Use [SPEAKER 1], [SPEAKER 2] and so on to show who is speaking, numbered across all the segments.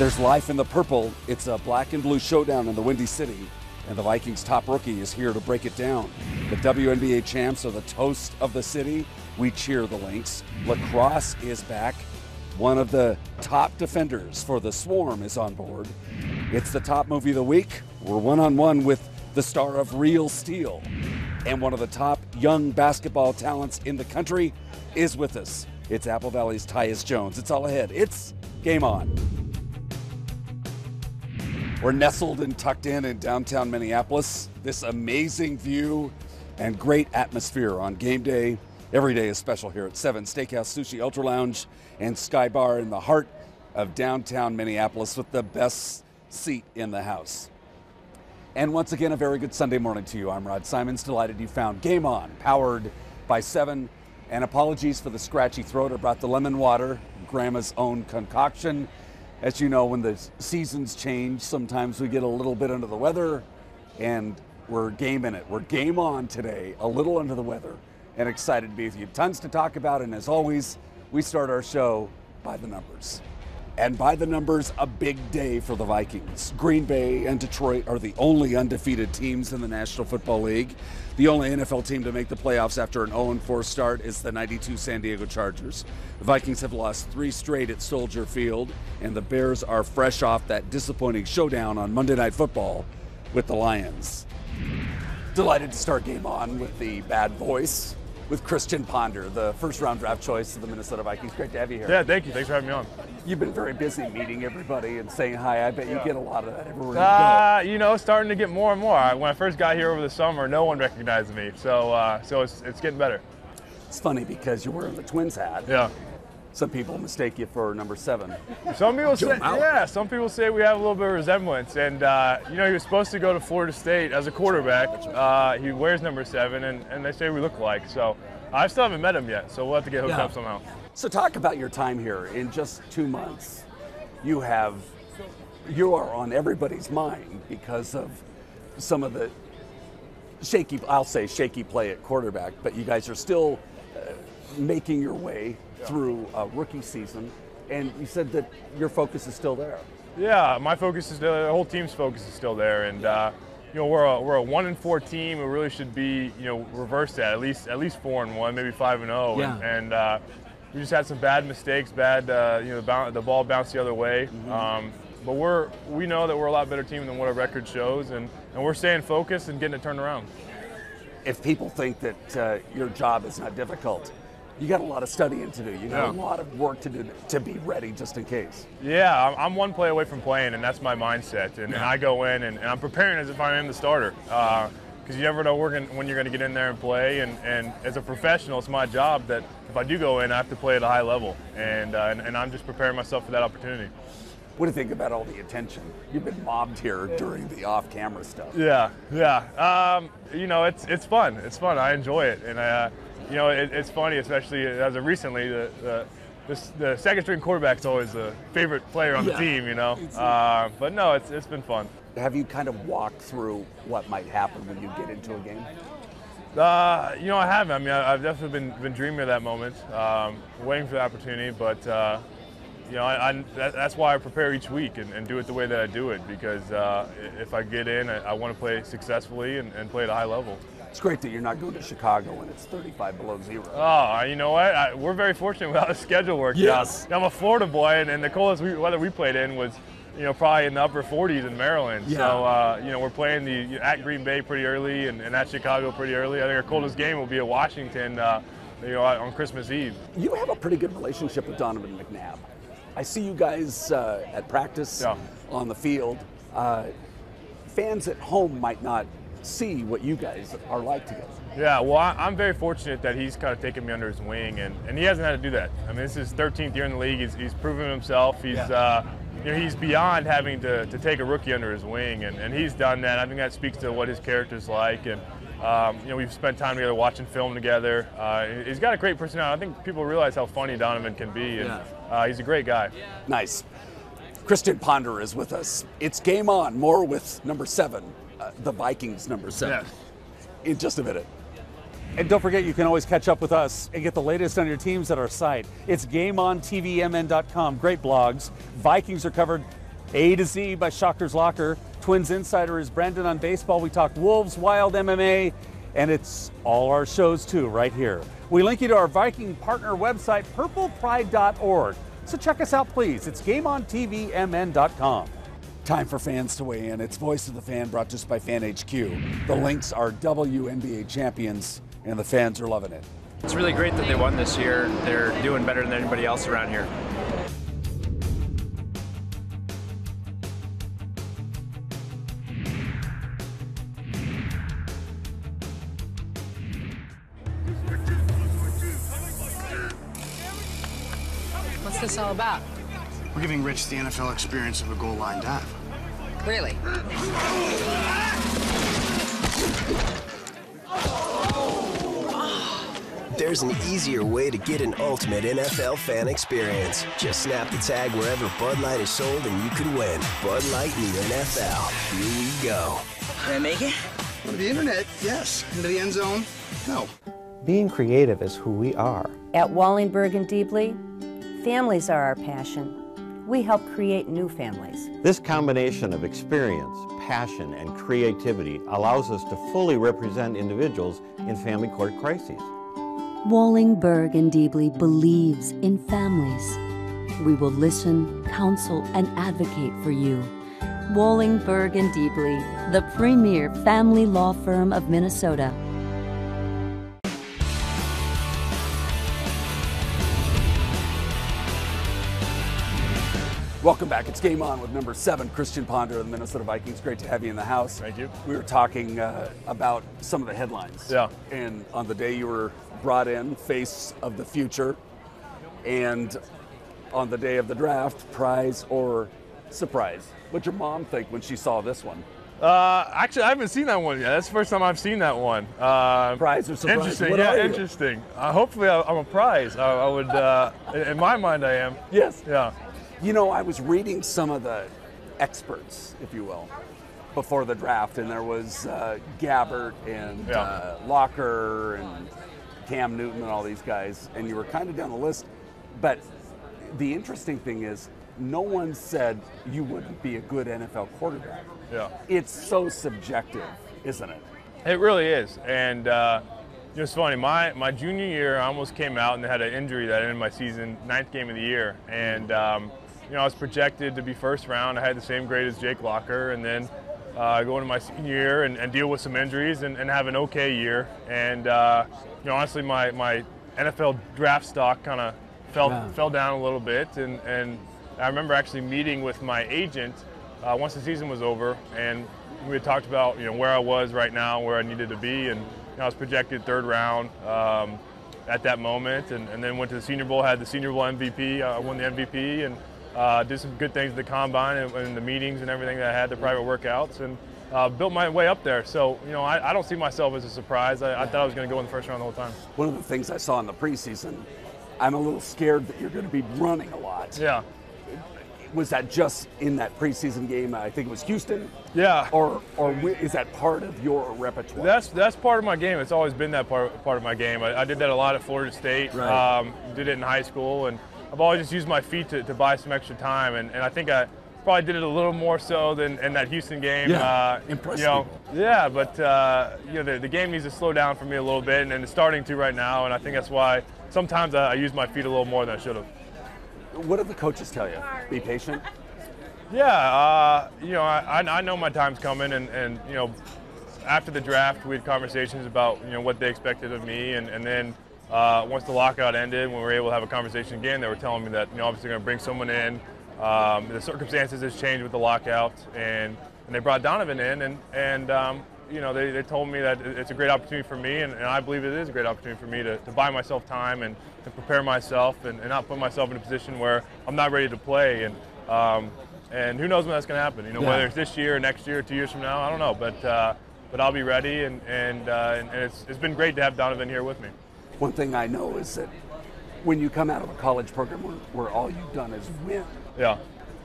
[SPEAKER 1] There's life in the purple. It's a black and blue showdown in the Windy City, and the Vikings' top rookie is here to break it down. The WNBA champs are the toast of the city. We cheer the Lynx. Lacrosse is back. One of the top defenders for the Swarm is on board. It's the top movie of the week. We're one-on-one with the star of Real Steel. And one of the top young basketball talents in the country is with us. It's Apple Valley's Tyus Jones. It's all ahead. It's Game On. We're nestled and tucked in downtown Minneapolis. This amazing view and great atmosphere on game day. Every day is special here at 7 Steakhouse, Sushi, Ultralounge, and Skybar in the heart of downtown Minneapolis with the best seat in the house. And once again, a very good Sunday morning to you. I'm Rod Simons. Delighted you found Game On, powered by 7. And apologies for the scratchy throat. I brought the lemon water, Grandma's own concoction. As you know, when the seasons change, sometimes we get a little bit under the weather, and we're gaming it. We're game on today, a little under the weather, and excited to be with you. Tons to talk about, and as always, we start our show by the numbers. And by the numbers, a big day for the Vikings. Green Bay and Detroit are the only undefeated teams in the National Football League. The only NFL team to make the playoffs after an 0-4 start is the '92 San Diego Chargers. The Vikings have lost 3 straight at Soldier Field, and the Bears are fresh off that disappointing showdown on Monday Night Football with the Lions. Delighted to start Game On with the bad voice, with Christian Ponder, the first-round draft choice of the Minnesota Vikings. Great to have you here.
[SPEAKER 2] Yeah, thank you. Thanks for having me on.
[SPEAKER 1] You've been very busy meeting everybody and saying hi. I bet you get a lot of that everywhere you go.
[SPEAKER 2] You know, starting to get more and more. When I first got here over the summer, no one recognized me, so it's getting better.
[SPEAKER 1] It's funny because you're wearing the Twins hat.
[SPEAKER 2] Yeah.
[SPEAKER 1] Some people mistake you for number 7.
[SPEAKER 2] Some people say, some people say we have a little bit of resemblance. And you know, he was supposed to go to Florida State as a quarterback. He wears number 7, and they say we look alike. So I still haven't met him yet, so we'll have to get hooked up somehow.
[SPEAKER 1] So talk about your time here. In just 2 months, you are on everybody's mind because of some of the shaky play at quarterback, but you guys are still making your way through a rookie season, and you said that your focus is still there.
[SPEAKER 2] Yeah, my focus is still there. The whole team's focus is still there, and you know, we're a 1-4 team. We really should be, you know, reverse that, at least 4-1, maybe 5-0.
[SPEAKER 1] Yeah.
[SPEAKER 2] And we just had some bad mistakes, you know, the ball bounced the other way. But we know that we're a lot better team than what our record shows, and we're staying focused and getting it turned around.
[SPEAKER 1] If people think that your job is not difficult, you got a lot of studying to do. You got a lot of work to do to be ready just in case.
[SPEAKER 2] Yeah, I'm one play away from playing, and that's my mindset. And I go in, and I'm preparing as if I am the starter. Because you never know when you're going to get in there and play. And as a professional, it's my job that if I do go in, I have to play at a high level. And I'm just preparing myself for that opportunity.
[SPEAKER 1] What do you think about all the attention? You've been mobbed here during the off-camera stuff.
[SPEAKER 2] Yeah. You know, it's fun. It's fun. I enjoy it. And you know, it's funny, especially as of recently, the second-string quarterback's always the favorite player on the team, you know. But no, it's been fun.
[SPEAKER 1] Have you kind of walked through what might happen when you get into a game?
[SPEAKER 2] You know, I haven't. I mean, I've definitely been dreaming of that moment, waiting for the opportunity. But you know, that's why I prepare each week and do it the way that I do it, because if I get in, I want to play successfully and play at a high level.
[SPEAKER 1] It's great that you're not going to Chicago when it's 35 below 0.
[SPEAKER 2] Oh, you know what? We're very fortunate with how the schedule worked out. I'm a Florida boy, and the coldest weather we played in was, you know, probably in the upper 40s in Maryland. Yeah. So, you know, we're playing at Green Bay pretty early and at Chicago pretty early. I think our coldest game will be at Washington, you know, on Christmas Eve. You
[SPEAKER 1] have a pretty good relationship with Donovan McNabb. I see you guys at practice on the field. Fans at home might not see what you guys are like together.
[SPEAKER 2] Yeah, well, I'm very fortunate that he's kind of taken me under his wing, and he hasn't had to do that. I mean, this is his 13th year in the league. He's proven himself. He's you know, he's beyond having to take a rookie under his wing, and he's done that. I think that speaks to what his character's like, and you know, we've spent time together watching film together. He's got a great personality. I think people realize how funny Donovan can be, and he's a great guy.
[SPEAKER 1] Nice. Christian Ponder is with us. It's Game On, more with number 7. The Vikings number 7 in just a minute. And don't forget, you can always catch up with us and get the latest on your teams at our site. It's GameOnTVMN.com. Great blogs. Vikings are covered A to Z by Shocker's Locker. Twins Insider is Brendan on baseball. We talk Wolves, Wild, MMA, and it's all our shows too right here. We link you to our Viking partner website, purplepride.org. So check us out, please. It's GameOnTVMN.com. Time for fans to weigh in. It's Voice of the Fan brought to us by Fan HQ. The Lynx are WNBA champions, and the fans are loving it.
[SPEAKER 3] It's really great that they won this year. They're doing better than anybody else around here.
[SPEAKER 4] What's this all about?
[SPEAKER 5] We're giving Rich the NFL experience of a goal line dive.
[SPEAKER 4] Really?
[SPEAKER 6] There's an easier way to get an ultimate NFL fan experience. Just snap the tag wherever Bud Light is sold and you could win. Bud Light in the NFL. Here we go.
[SPEAKER 4] Can I make it?
[SPEAKER 5] On the internet, yes. Into the end zone, no.
[SPEAKER 7] Being creative is who we are.
[SPEAKER 8] At Wallingberg and Deeply, families are our passion. We help create new families.
[SPEAKER 7] This combination of experience, passion, and creativity allows us to fully represent individuals in family court crises.
[SPEAKER 9] Wallingberg and Deeply believes in families. We will listen, counsel, and advocate for you. Wallingberg and Deeply, the premier family law firm of Minnesota.
[SPEAKER 1] Welcome back. It's Game On with number 7, Christian Ponder of the Minnesota Vikings. Great to have you in the house.
[SPEAKER 2] Thank you.
[SPEAKER 1] We were talking about some of the headlines.
[SPEAKER 2] Yeah.
[SPEAKER 1] And on the day you were brought in, face of the future, and on the day of the draft, prize or surprise. What'd your mom think when she saw this one?
[SPEAKER 2] Actually, I haven't seen that one yet. That's the first time I've seen that one.
[SPEAKER 1] Prize or surprise?
[SPEAKER 2] Interesting.
[SPEAKER 1] What
[SPEAKER 2] Yeah,
[SPEAKER 1] are you?
[SPEAKER 2] interesting. Hopefully, I'm a prize. I would. In my mind, I am.
[SPEAKER 1] Yes.
[SPEAKER 2] Yeah.
[SPEAKER 1] You know, I was reading some of the experts, if you will, before the draft, and there was Gabbert and Locker and Cam Newton and all these guys, and you were kind of down the list. But the interesting thing is, no one said you wouldn't be a good NFL quarterback.
[SPEAKER 2] Yeah.
[SPEAKER 1] It's so subjective, isn't it?
[SPEAKER 2] It really is. And it's funny, my junior year, I almost came out and had an injury that ended my season, 9th game of the year. And I was projected to be first round. I had the same grade as Jake Locker, and then go into my senior year and deal with some injuries and have an okay year. And honestly, my NFL draft stock kind of fell down a little bit. And I remember actually meeting with my agent once the season was over, and we had talked about where I was right now, where I needed to be, and I was projected 3rd round at that moment, and then went to the Senior Bowl, had the Senior Bowl MVP, I won the MVP, and did some good things at the combine and the meetings and everything that I had, the private workouts, and built my way up there. So, I don't see myself as a surprise. I thought I was going to go in the first round the whole time.
[SPEAKER 1] One of the things I saw in the preseason, I'm a little scared that you're going to be running a lot.
[SPEAKER 2] Yeah.
[SPEAKER 1] Was that just in that preseason game? I think it was Houston.
[SPEAKER 2] Yeah.
[SPEAKER 1] Or is that part of your repertoire?
[SPEAKER 2] That's part of my game. It's always been that part of my game. I did that a lot at Florida State.
[SPEAKER 1] Right.
[SPEAKER 2] Did it in high school, and I've always just used my feet to buy some extra time. And I think I probably did it a little more so than in that Houston game.
[SPEAKER 1] Yeah. Impressive.
[SPEAKER 2] Yeah, but the game needs to slow down for me a little bit, and it's starting to right now. And I think that's why sometimes I use my feet a little more than I should have.
[SPEAKER 1] What did the coaches tell you? Be patient?
[SPEAKER 2] Yeah, I know my time's coming, and after the draft, we had conversations about what they expected of me, and then once the lockout ended, when we were able to have a conversation again, they were telling me that obviously going to bring someone in. The circumstances has changed with the lockout, and they brought Donovan in, and they told me that it's a great opportunity for me, and I believe it is a great opportunity for me to buy myself time and to prepare myself and not put myself in a position where I'm not ready to play. And who knows when that's going to happen? Whether it's this year or next year or 2 years from now, I don't know. But I'll be ready, and it's been great to have Donovan here with me.
[SPEAKER 1] One thing I know is that when you come out of a college program where all you've done is win,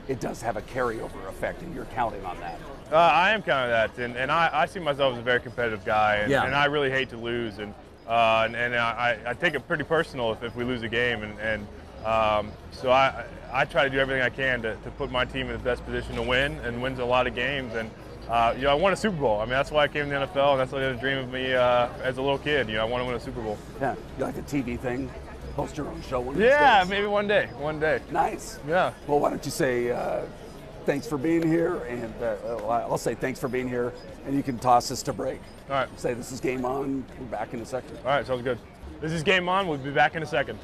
[SPEAKER 1] it does have a carryover effect, and you're counting on that.
[SPEAKER 2] I am counting on that, and I see myself as a very competitive guy, and I really hate to lose, and I take it pretty personal if we lose a game, and So I try to do everything I can to put my team in the best position to win, and wins a lot of games. And I won a Super Bowl. I mean, that's why I came to the NFL, and that's what I had a dream of me as a little kid. I want to win a Super Bowl.
[SPEAKER 1] Yeah, you like a TV thing? Host your own show one of these
[SPEAKER 2] Yeah,
[SPEAKER 1] days?
[SPEAKER 2] maybe one day. One day.
[SPEAKER 1] Nice.
[SPEAKER 2] Yeah.
[SPEAKER 1] Well, why don't you say thanks for being here, and I'll say thanks for being here, and you can toss us to break.
[SPEAKER 2] All right.
[SPEAKER 1] Say this is Game On. We're back in a second.
[SPEAKER 2] All right, sounds good. This is Game On. We'll be back in a second.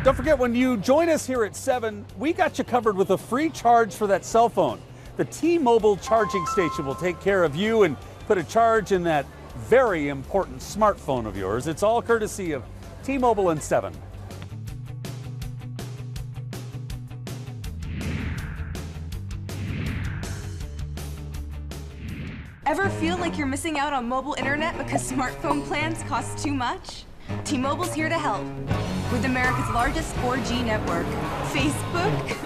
[SPEAKER 1] Don't forget, when you join us here at 7, we got you covered with a free charge for that cell phone. The T-Mobile charging station will take care of you and put a charge in that very important smartphone of yours. It's all courtesy of T-Mobile and 7.
[SPEAKER 10] Ever feel like you're missing out on mobile internet because smartphone plans cost too much? T-Mobile's here to help. With America's largest 4G network, Facebook,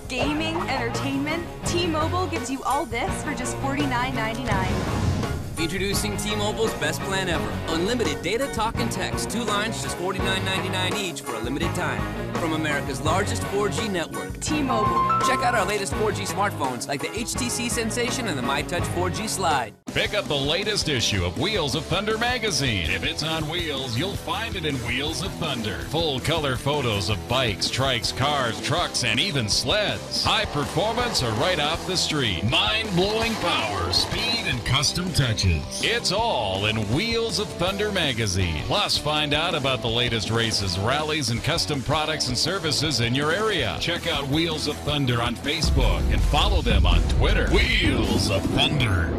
[SPEAKER 10] gaming, entertainment, T-Mobile gives you all this for just $49.99.
[SPEAKER 11] Introducing T-Mobile's best plan ever. Unlimited data, talk, and text. 2 lines, just $49.99 each for a limited time. From America's largest 4G network.
[SPEAKER 10] T-Mobile.
[SPEAKER 11] Check out our latest 4G smartphones like the HTC Sensation and the MyTouch 4G Slide.
[SPEAKER 12] Pick up the latest issue of Wheels of Thunder magazine. If it's on wheels, you'll find it in Wheels of Thunder. Full color photos of bikes, trikes, cars, trucks, and even sleds. High performance or right off the street. Mind-blowing power, speed, and custom touches. It's all in Wheels of Thunder magazine. Plus, find out about the latest races, rallies, and custom products and services in your area. Check out Wheels of Thunder on Facebook and follow them on Twitter. Wheels of Thunder.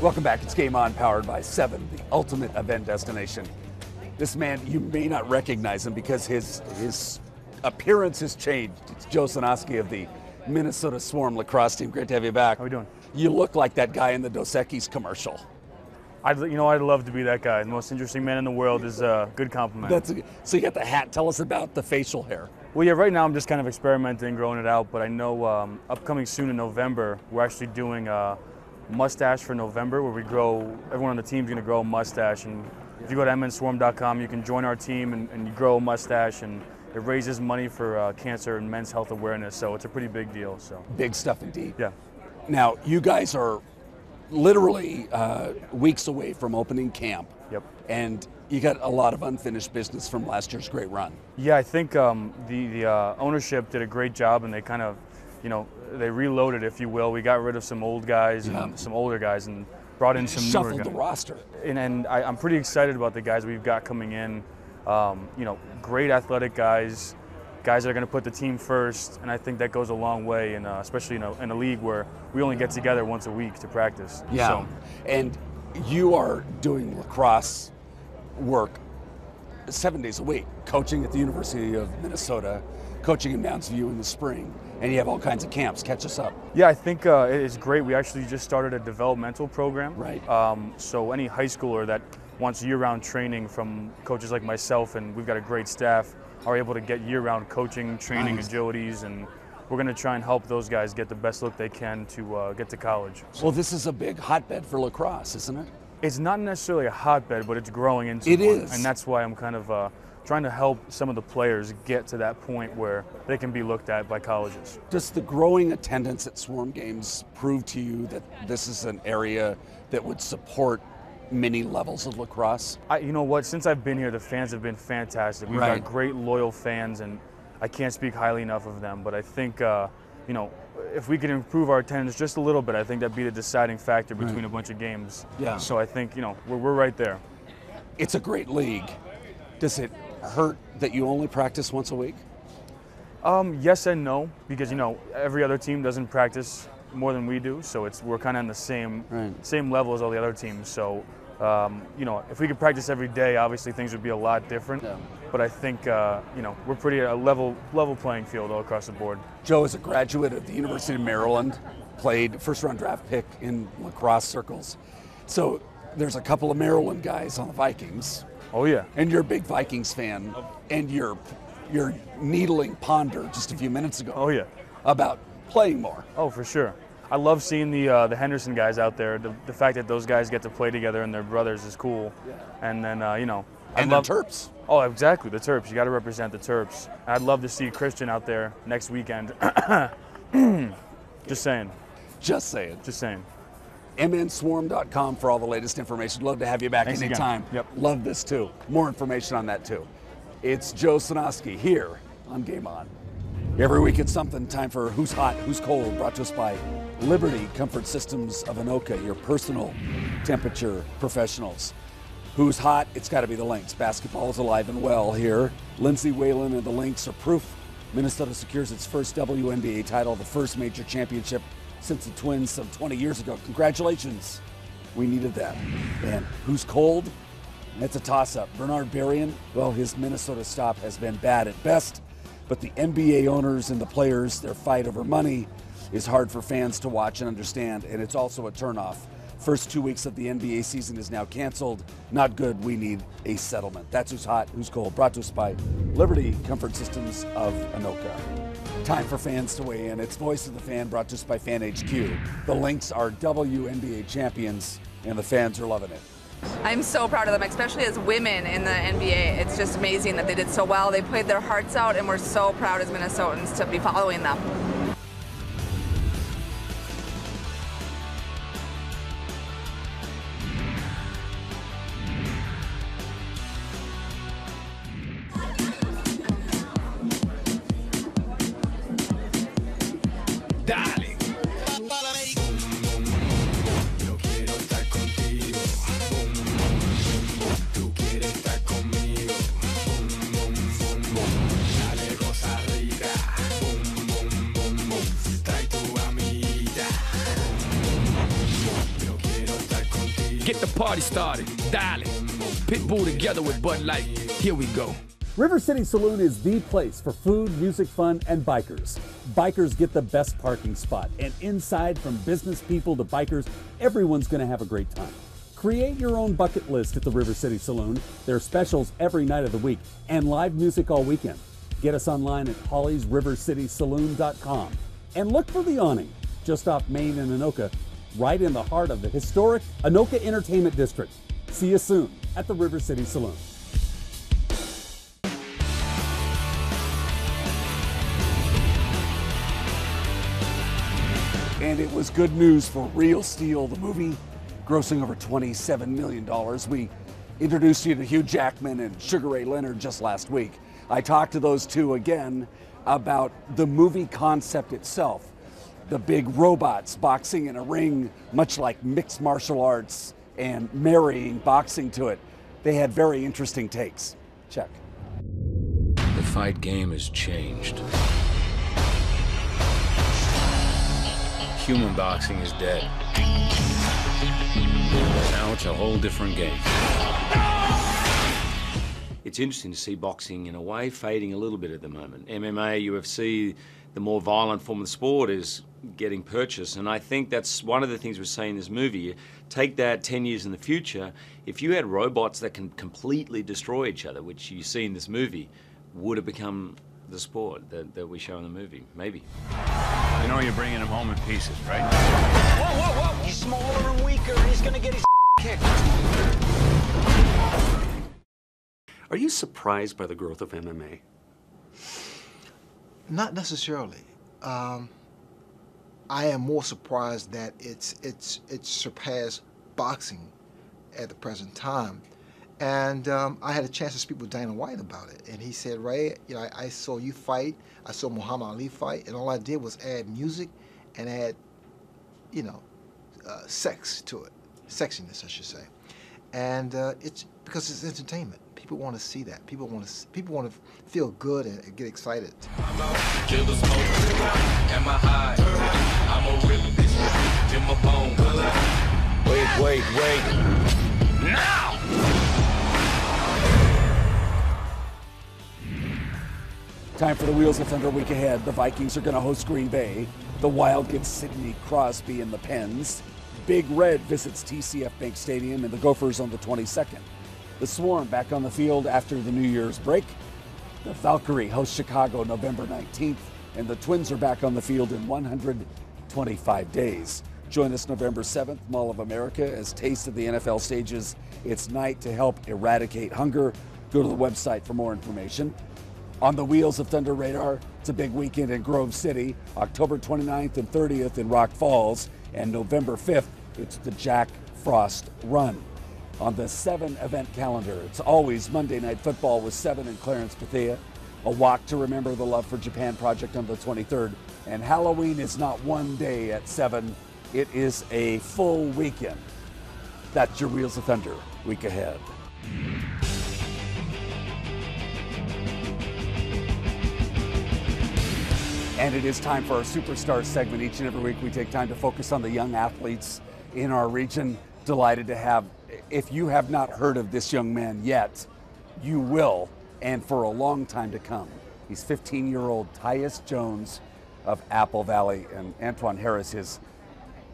[SPEAKER 1] Welcome back. It's Game On, powered by 7, the ultimate event destination. This man, you may not recognize him because his appearance has changed. It's Joe Cinosky of the Minnesota Swarm Lacrosse team. Great to have you back.
[SPEAKER 13] How are we doing?
[SPEAKER 1] You look like that guy in the Dos Equis commercial.
[SPEAKER 13] I'd love to be that guy. The most interesting man in the world is a good compliment.
[SPEAKER 1] So you got the hat. Tell us about the facial hair.
[SPEAKER 13] Well, yeah, right now I'm just kind of experimenting, growing it out, but I know upcoming soon in November, we're actually doing a mustache for November, where everyone on the team's going to grow a mustache. And if you go to mnswarm.com, you can join our team and you grow a mustache, and it raises money for cancer and men's health awareness, so it's a pretty big deal. So
[SPEAKER 1] big stuff indeed.
[SPEAKER 13] Yeah.
[SPEAKER 1] Now, you guys are literally weeks away from opening camp.
[SPEAKER 13] Yep.
[SPEAKER 1] And you got a lot of unfinished business from last year's great run.
[SPEAKER 13] Yeah, I think the ownership did a great job, and they kind of, they reloaded, if you will. We got rid of some old guys and some older guys and brought in some newer guys.
[SPEAKER 1] Shuffled the roster.
[SPEAKER 13] And I'm pretty excited about the guys we've got coming in. Great athletic guys that are going to put the team first, and I think that goes a long way, and especially in a league where we only get together once a week to practice.
[SPEAKER 1] Yeah,
[SPEAKER 13] so.
[SPEAKER 1] And you are doing lacrosse work 7 days a week, coaching at the University of Minnesota, coaching in Mounds View in the spring, and you have all kinds of camps. Catch us up.
[SPEAKER 13] Yeah, I think it's great. We actually just started a developmental program.
[SPEAKER 1] Right.
[SPEAKER 13] So any high schooler that wants year-round training from coaches like myself, and we've got a great staff, are able to get year-round coaching, training, agilities, and we're going to try and help those guys get the best look they can to get to college.
[SPEAKER 1] Well, this is a big hotbed for lacrosse, isn't it?
[SPEAKER 13] It's not necessarily a hotbed, but it's growing into
[SPEAKER 1] it
[SPEAKER 13] one.
[SPEAKER 1] Is.
[SPEAKER 13] And that's why I'm kind of trying to help some of the players get to that point where they can be looked at by colleges.
[SPEAKER 1] Does the growing attendance at Swarm games prove to you that this is an area that would support many levels of lacrosse?
[SPEAKER 13] You know what? Since I've been here, the fans have been fantastic. We've got great, loyal fans, and I can't speak highly enough of them. But I think, if we could improve our attendance just a little bit, I think that'd be the deciding factor between a bunch of games.
[SPEAKER 1] Yeah.
[SPEAKER 13] So I think, we're right there.
[SPEAKER 1] It's a great league. Does it hurt that you only practice once a week?
[SPEAKER 13] Yes and no, because every other team doesn't practice more than we do, so we're kind of on the same level as all the other teams. So if we could practice every day, obviously things would be a lot different. Yeah. But I think we're pretty a level playing field all across the board.
[SPEAKER 1] Joe is a graduate of the University of Maryland, played first-round draft pick in lacrosse circles. So there's a couple of Maryland guys on the Vikings.
[SPEAKER 13] Oh yeah.
[SPEAKER 1] And you're a big Vikings fan, and you're needling Ponder just a few minutes ago.
[SPEAKER 13] Oh yeah.
[SPEAKER 1] About playing more.
[SPEAKER 13] Oh, for sure. I love seeing the Henderson guys out there. The fact that those guys get to play together and they're brothers is cool. Yeah. And then, you know.
[SPEAKER 1] And the Terps.
[SPEAKER 13] Oh, exactly, the Terps. You got to represent the Terps. I'd love to see Christian out there next weekend. Just saying.
[SPEAKER 1] Just saying.
[SPEAKER 13] Just saying.
[SPEAKER 1] MNSwarm.com for all the latest information. Love to have you back anytime.
[SPEAKER 13] Yep.
[SPEAKER 1] Love this too. More information on that too. It's Joe Cinosky here on Game On. Every week it's something. Time for Who's Hot, Who's Cold, brought to us by Liberty Comfort Systems of Anoka, your personal temperature professionals. Who's hot? It's got to be the Lynx. Basketball is alive and well here. Lindsay Whalen and the Lynx are proof. Minnesota secures its first WNBA title, the first major championship since the Twins some 20 years ago. Congratulations. We needed that. And who's cold? It's a toss-up. Bernard Berrien, well, his Minnesota stop has been bad at best, but the NBA owners and the players, their fight over money is hard for fans to watch and understand, and it's also a turnoff. First 2 weeks of the NBA season is now canceled. Not good. We need a settlement. That's Who's Hot, Who's Cold, brought to us by Liberty Comfort Systems of Anoka. Time for fans to weigh in. It's Voice of the Fan, brought to us by Fan HQ. The Lynx are WNBA champions, and the fans are loving it.
[SPEAKER 14] I'm so proud of them, especially as women in the NBA. It's just amazing that they did so well. They played their hearts out, and we're so proud as Minnesotans to be following them.
[SPEAKER 15] Get the party started. Dale. Pitbull together with Bud Light. Here we go.
[SPEAKER 16] River City Saloon is the place for food, music, fun, and bikers. Bikers get the best parking spot, and inside, from business people to bikers, everyone's going to have a great time. Create your own bucket list at the River City Saloon. There are specials every night of the week and live music all weekend. Get us online at hollysrivercitysaloon.com and look for the awning just off Main and Anoka, right in the heart of the historic Anoka Entertainment District. See you soon at the River City Saloon.
[SPEAKER 1] And it was good news for Real Steel, the movie, grossing over $27 million. We introduced you to Hugh Jackman and Sugar Ray Leonard just last week. I talked to those two again about the movie concept itself. The big robots boxing in a ring, much like mixed martial arts, and marrying boxing to it. They had very interesting takes. Check.
[SPEAKER 15] The fight game has changed. Human boxing is dead. Now it's a whole different game.
[SPEAKER 17] It's interesting to see boxing, in a way, fading a little bit at the moment. MMA, UFC, the more violent form of the sport is getting purchased, and I think that's one of the things we're seeing in this movie. Take that 10 years in the future, if you had robots that can completely destroy each other, which you see in this movie, would have become the sport that we show in the movie, maybe.
[SPEAKER 15] You know you're bringing him home in pieces, right?
[SPEAKER 18] Whoa, whoa, whoa! He's smaller and weaker. He's gonna get his kicked.
[SPEAKER 19] Are you surprised by the growth of MMA?
[SPEAKER 20] Not necessarily. I am more surprised that it's surpassed boxing at the present time. And I had a chance to speak with Dana White about it, and he said, Ray, you know, I saw you fight, I saw Muhammad Ali fight, and all I did was add music and add, you know, sex to it, sexiness, I should say. And it's because it's entertainment. People want to see that. People want to feel good and get excited.
[SPEAKER 15] Wait. Now!
[SPEAKER 1] Time for the Wheels of Thunder week ahead. The Vikings are going to host Green Bay. The Wild get Sidney Crosby in the Pens. Big Red visits TCF Bank Stadium and the Gophers on the 22nd. The Swarm back on the field after the New Year's break. The Valkyrie hosts Chicago November 19th, and the Twins are back on the field in 100 25 days. Join us November 7th, Mall of America, as Taste of the NFL stages its night to help eradicate hunger. Go to the website for more information. On the Wheels of Thunder radar, it's a big weekend in Grove City, October 29th and 30th in Rock Falls, and November 5th, it's the Jack Frost Run. On the 7 event calendar, it's always Monday Night Football with 7 and Clarence Bethea, a Walk to Remember the Love for Japan project on the 23rd, and Halloween is not one day at 7, it is a full weekend. That's your Wheels of Thunder week ahead. And it is time for our Superstars segment. Each and every week we take time to focus on the young athletes in our region. Delighted to have, if you have not heard of this young man yet, you will, and for a long time to come. He's 15-year-old Tyus Jones of Apple Valley, and Antoine Harris, his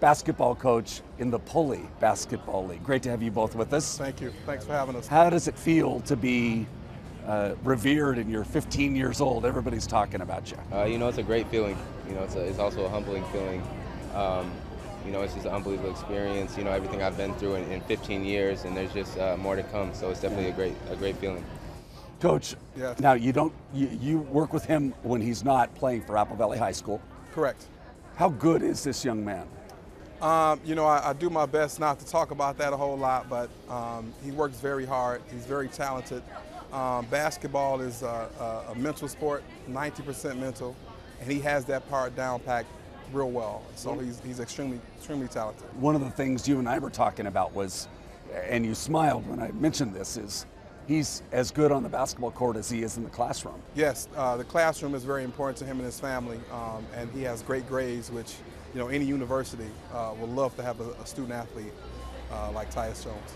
[SPEAKER 1] basketball coach in the Pulley Basketball League. Great to have you both with us.
[SPEAKER 21] Thank you. Thanks for having us.
[SPEAKER 1] How does it feel to be revered and you're 15 years old? Everybody's talking about you.
[SPEAKER 22] You know, it's a great feeling. You know, it's also a humbling feeling. You know, it's just an unbelievable experience. You know, everything I've been through in 15 years, and there's just more to come. So it's definitely a great feeling.
[SPEAKER 1] Coach,
[SPEAKER 21] yes.
[SPEAKER 1] Now you work with him when he's not playing for Apple Valley High School.
[SPEAKER 21] Correct.
[SPEAKER 1] How good is this young man?
[SPEAKER 21] You know, I do my best not to talk about that a whole lot, but he works very hard. He's very talented. Basketball is a mental sport, 90% mental, and he has that part down packed real well. So he's extremely talented.
[SPEAKER 1] One of the things you and I were talking about was, and you smiled when I mentioned this, is he's as good on the basketball court as he is in the classroom.
[SPEAKER 21] Yes, the classroom is very important to him and his family, and he has great grades, which, you know, any university would love to have a student athlete like Tyus Jones.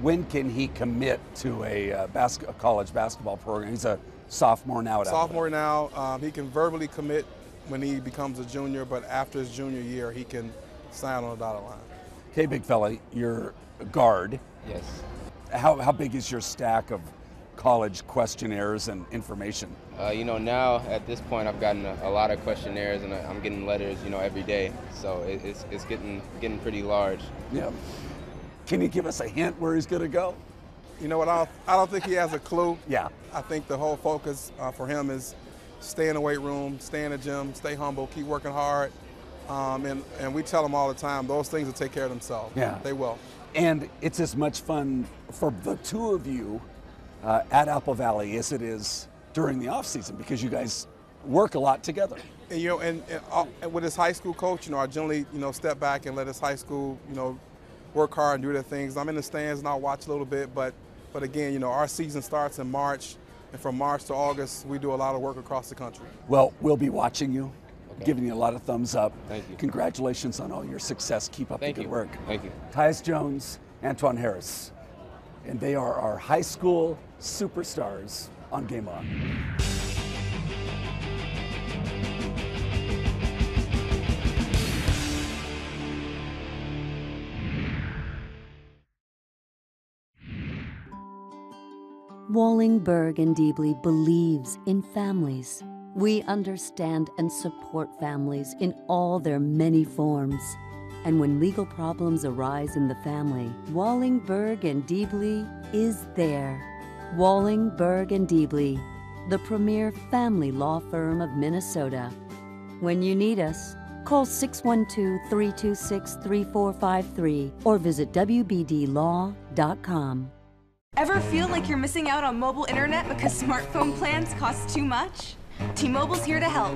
[SPEAKER 1] When can he commit to a college basketball program? He's a sophomore now at Apple.
[SPEAKER 21] Sophomore now. He can verbally commit when he becomes a junior, but after his junior year, he can sign on the dotted line.
[SPEAKER 1] Okay, big fella, you're a guard.
[SPEAKER 22] Yes.
[SPEAKER 1] How big is your stack of college questionnaires and information?
[SPEAKER 22] You know, now at this point, I've gotten a lot of questionnaires, and I'm getting letters, you know, every day. So it's getting pretty large.
[SPEAKER 1] Yeah. Can you give us a hint where he's going to go?
[SPEAKER 21] You know what? I don't think he has a clue.
[SPEAKER 1] Yeah.
[SPEAKER 21] I think the whole focus for him is stay in the weight room, stay in the gym, stay humble, keep working hard. And we tell him all the time, those things will take care of themselves.
[SPEAKER 1] Yeah.
[SPEAKER 21] They will.
[SPEAKER 1] And it's as much fun for the two of you at Apple Valley as it is during the off season, because you guys work a lot together.
[SPEAKER 21] And, you know, and with his high school coach, you know, I generally, you know, step back and let his high school, you know, work hard and do their things. I'm in the stands and I'll watch a little bit, but again, you know, our season starts in March, and from March to August, we do a lot of work across the country.
[SPEAKER 1] Well, we'll be watching you, giving you a lot of thumbs up.
[SPEAKER 22] Thank you.
[SPEAKER 1] Congratulations on all your success. Keep up the good work.
[SPEAKER 22] Thank you.
[SPEAKER 1] Tyus Jones, Antoine Harris, and they are our high school superstars on GameOn.
[SPEAKER 9] Wallingberg and Deebly believes in families. We understand and support families in all their many forms. And when legal problems arise in the family, Wallingberg and Deebly is there. Wallingberg and Deebly, the premier family law firm of Minnesota. When you need us, call 612-326-3453 or visit wbdlaw.com.
[SPEAKER 10] Ever feel like you're missing out on mobile internet because smartphone plans cost too much? T-Mobile's here to help.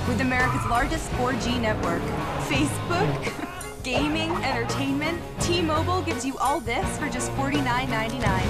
[SPEAKER 10] With America's largest 4G network, Facebook, gaming, entertainment, T-Mobile gives you all this for just $49.99.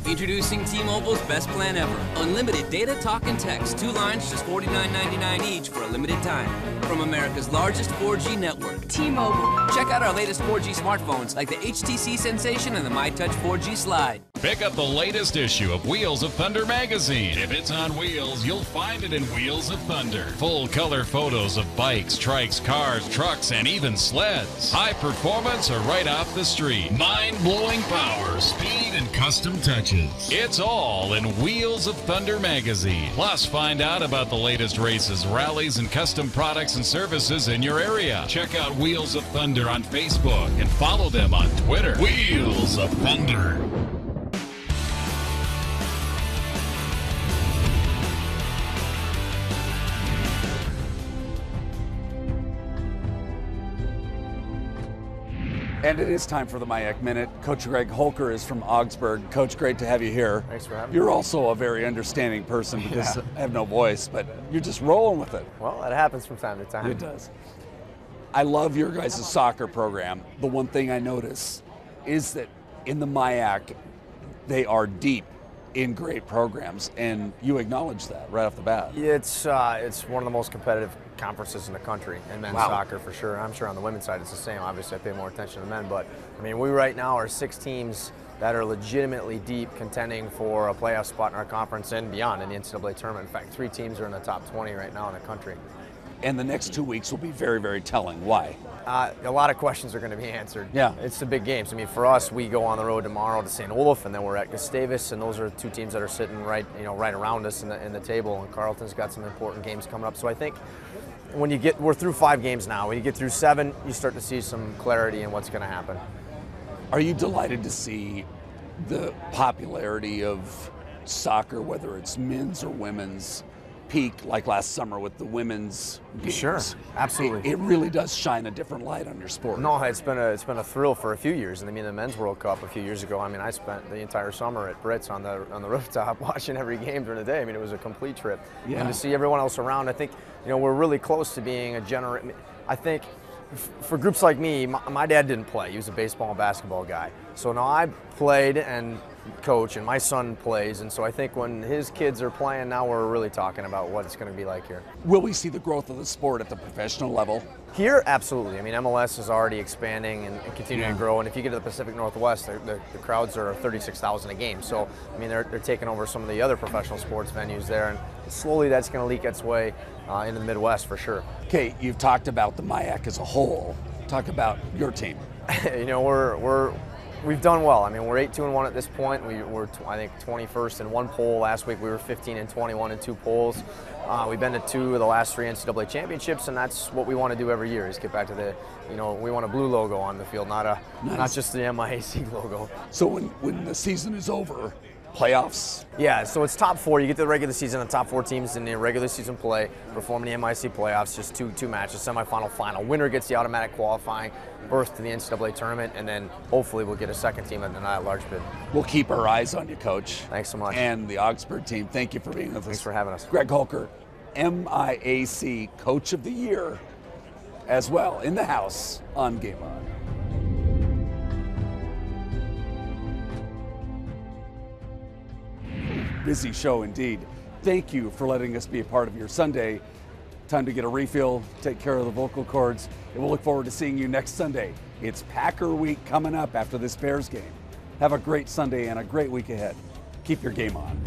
[SPEAKER 11] Introducing T-Mobile's best plan ever. Unlimited data, talk, and text. 2 lines, just $49.99 each for a limited time. From America's largest 4G network.
[SPEAKER 10] T-Mobile.
[SPEAKER 11] Check out our latest 4G smartphones like the HTC Sensation and the MyTouch 4G Slide.
[SPEAKER 12] Pick up the latest issue of Wheels of Thunder magazine. If it's on wheels, you'll find it in Wheels of Thunder. Full color photos of bikes, trikes, cars, trucks, and even sleds. High performance or right off the street. Mind-blowing power, speed, and custom touches. It's all in Wheels of Thunder magazine. Plus, find out about the latest races, rallies, and custom products and services in your area. Check out Wheels of Thunder on Facebook and follow them on Twitter. Wheels of Thunder.
[SPEAKER 1] And it is time for the MIAC Minute. Coach Greg Holker is from Augsburg. Coach, great to have you here.
[SPEAKER 3] Thanks for having me.
[SPEAKER 1] You're also a very understanding person because I have no voice, but you're just rolling with it.
[SPEAKER 3] Well, it happens from time to time.
[SPEAKER 1] It does. I love your guys' soccer program. The one thing I notice is that in the MIAC, they are deep in great programs, and you acknowledge that right off the bat.
[SPEAKER 3] It's one of the most competitive conferences in the country in men's soccer for sure. I'm sure on the women's side it's the same. Obviously, I pay more attention to men, but I mean, we right now are 6 teams that are legitimately deep, contending for a playoff spot in our conference and beyond in the NCAA tournament. In fact, 3 teams are in the top 20 right now in the country.
[SPEAKER 1] And the next 2 weeks will be very, very telling. Why?
[SPEAKER 3] A lot of questions are going to be answered.
[SPEAKER 1] Yeah.
[SPEAKER 3] It's the big games. I mean, for us, we go on the road tomorrow to St. Olaf, and then we're at Gustavus, and those are 2 teams that are sitting right around us in the table. And Carleton's got some important games coming up. So I think when we're through 5 games now. When you get through 7, you start to see some clarity in what's going to happen.
[SPEAKER 1] Are you delighted to see the popularity of soccer, whether it's men's or women's, peak like last summer with the women's games?
[SPEAKER 3] Sure, absolutely.
[SPEAKER 1] It really does shine a different light on your sport.
[SPEAKER 3] No, it's been a thrill for a few years. And I mean, the Men's World Cup a few years ago, I mean, I spent the entire summer at Brits on the rooftop watching every game during the day. I mean, it was a complete trip.
[SPEAKER 1] Yeah.
[SPEAKER 3] And to see everyone else around, I think, we're really close to being I think for groups like me, my dad didn't play. He was a baseball and basketball guy. So now I played and coach, and my son plays, and so I think when his kids are playing, now we're really talking about what it's going to be like here.
[SPEAKER 1] Will we see the growth of the sport at the professional level?
[SPEAKER 3] Here, absolutely. I mean, MLS is already expanding and continuing to grow, and if you get to the Pacific Northwest, the crowds are 36,000 a game. So, I mean, they're taking over some of the other professional sports venues there, and slowly that's going to leak its way into the Midwest for sure.
[SPEAKER 1] Okay, you've talked about the MIAC as a whole. Talk about your team.
[SPEAKER 3] We've done well. I mean, we're 8-2-1 at this point. We're I think 21st in 1 poll. Last week we were 15-21 in 2 polls. We've been to 2 of the last 3 NCAA championships, and that's what we want to do every year. Is get back to the, we want a blue logo on the field, not just the MIAC logo.
[SPEAKER 1] So when the season is over, playoffs?
[SPEAKER 3] Yeah, so it's top 4. You get to the regular season, the top 4 teams in the regular season play perform in the MIAC playoffs, just two matches, semifinal, final. Winner gets the automatic qualifying berth to the NCAA tournament, and then hopefully we'll get a second team in the at-large bid.
[SPEAKER 1] We'll keep our eyes on you, Coach.
[SPEAKER 3] Thanks so much.
[SPEAKER 1] And the Augsburg team, thank you for being with us.
[SPEAKER 3] Thanks for having us.
[SPEAKER 1] Greg Holker, MIAC Coach of the Year, as well, in the house on GameOn. Busy show indeed. Thank you for letting us be a part of your Sunday. Time to get a refill, take care of the vocal cords, and we'll look forward to seeing you next Sunday. It's Packer Week coming up after this Bears game. Have a great Sunday and a great week ahead. Keep your game on.